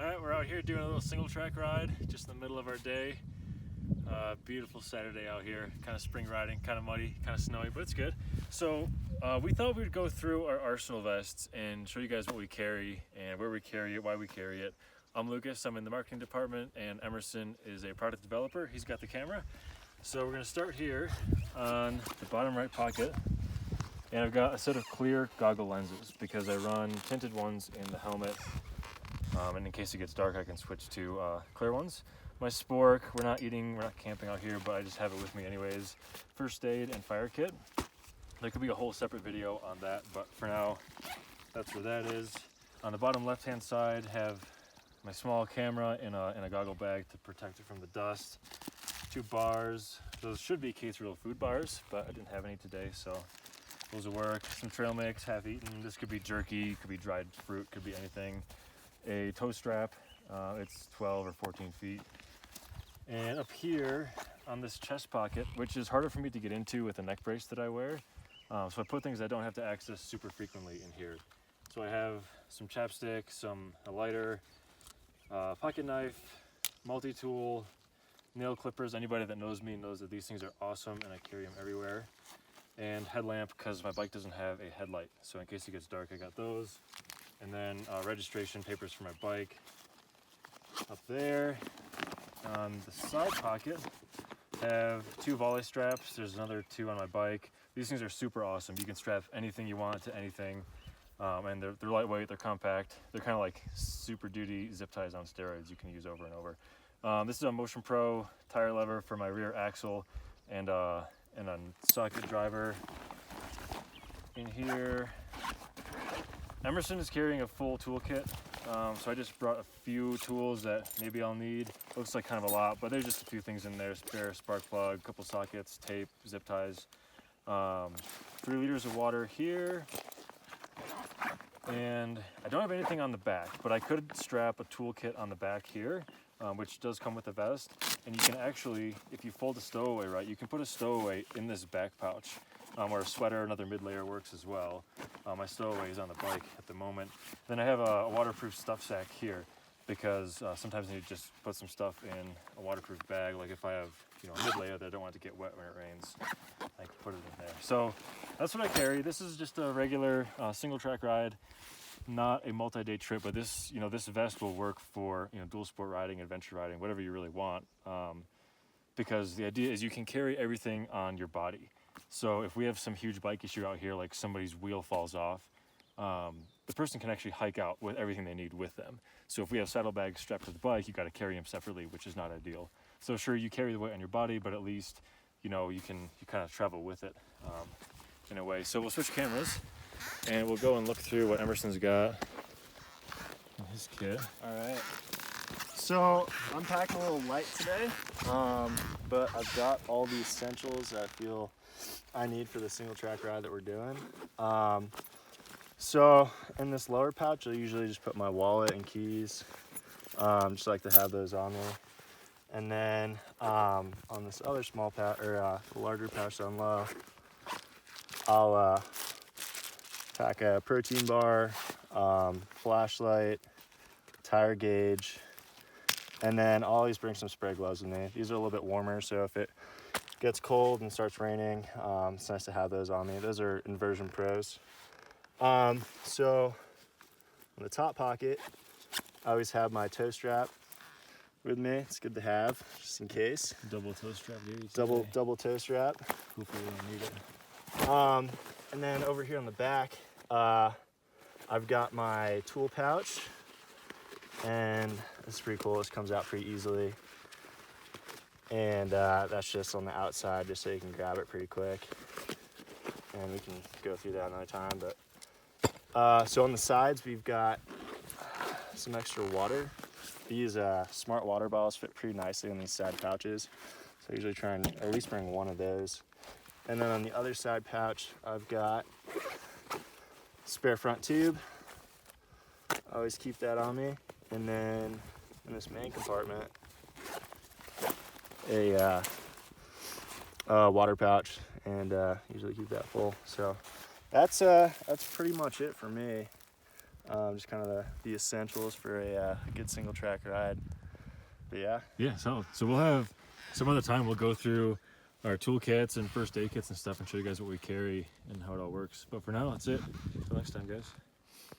Alright, we're out here doing a little single track ride, just in the middle of our day. Beautiful Saturday out here, kind of spring riding, kind of muddy, kind of snowy, but it's good. So we thought we'd go through our arsenal vests and show you guys what we carry and where we carry it, why we carry it. I'm Lucas, I'm in the marketing department, and Emerson is a product developer. He's got the camera. So we're going to start here on the bottom right pocket. And I've got a set of clear goggle lenses because I run tinted ones in the helmet. And in case it gets dark, I can switch to clear ones. My spork, we're not camping out here, but I just have it with me anyways. First aid and fire kit. There could be a whole separate video on that, but for now, that's where that is. On the bottom left-hand side, have my small camera in a goggle bag to protect it from the dust. 2 bars, those should be K-Thrill food bars, but I didn't have any today, so those will work. Some trail mix, half eaten. This could be jerky, could be dried fruit, could be anything. A toe strap, it's 12 or 14 feet. And up here on this chest pocket, which is harder for me to get into with the neck brace that I wear, so I put things I don't have to access super frequently in here. So I have some chapstick, a lighter, pocket knife, multi-tool, nail clippers. Anybody that knows me knows that these things are awesome and I carry them everywhere. And headlamp, because my bike doesn't have a headlight. So in case it gets dark, I got those. And then registration papers for my bike. Up there, on the side pocket, have 2 Volley Straps. There's another 2 on my bike. These things are super awesome. You can strap anything you want to anything. And they're lightweight, they're compact. They're kind of like super duty zip ties on steroids you can use over and over. This is a Motion Pro tire lever for my rear axle and a socket driver in here. Emerson is carrying a full toolkit, so I just brought a few tools that maybe I'll need. Looks like kind of a lot, but there's just a few things in there: spare spark plug, couple sockets, tape, zip ties, 3 liters of water here. And I don't have anything on the back, but I could strap a toolkit on the back here, which does come with the vest. And you can actually, if you fold a stowaway right, you can put a stowaway in this back pouch, or a sweater, another mid-layer works as well. My stowaway is on the bike at the moment. Then I have a waterproof stuff sack here because sometimes I need to just put some stuff in a waterproof bag. Like if I have a mid-layer that I don't want to get wet when it rains, I can put it in there. So that's what I carry. This is just a regular single track ride. Not a multi-day trip, but this vest will work for dual sport riding, adventure riding, whatever you really want. Because the idea is you can carry everything on your body. So if we have some huge bike issue out here, like somebody's wheel falls off, the person can actually hike out with everything they need with them. So if we have saddlebags strapped to the bike, you got to carry them separately, which is not ideal. So sure, you carry the weight on your body, but at least you kind of travel with it in a way. So we'll switch cameras. And we'll go and look through what Emerson's got in his kit. All right. So I'm packing a little light today, but I've got all the essentials that I feel I need for the single track ride that we're doing. So in this lower pouch, I usually just put my wallet and keys. Just like to have those on there. And then on this other small pouch, or larger pouch down low, I'll pack a protein bar, flashlight, tire gauge, and then I'll always bring some spray gloves with me. These are a little bit warmer, so if it gets cold and starts raining, it's nice to have those on me. Those are Inversion Pros. So in the top pocket, I always have my toe strap with me. It's good to have, just in case. Double toe strap, dude. Double toe strap. Hopefully we don't need it. And then over here on the back, I've got my tool pouch, and it's pretty cool. This comes out pretty easily, and that's just on the outside, just so you can grab it pretty quick. And we can go through that another time. But so on the sides, we've got some extra water. These smart water bottles fit pretty nicely on these side pouches, so I usually try and at least bring one of those. And then on the other side pouch, I've got spare front tube. I always keep that on me. And then in this main compartment, a water pouch, and usually keep that full. So that's pretty much it for me. Just kind of the essentials for a good single track ride. But yeah. Yeah, so we'll have some other time. We'll go through our toolkits and first aid kits and stuff and show you guys what we carry and how it all works. But for now, that's it. Until next time, guys.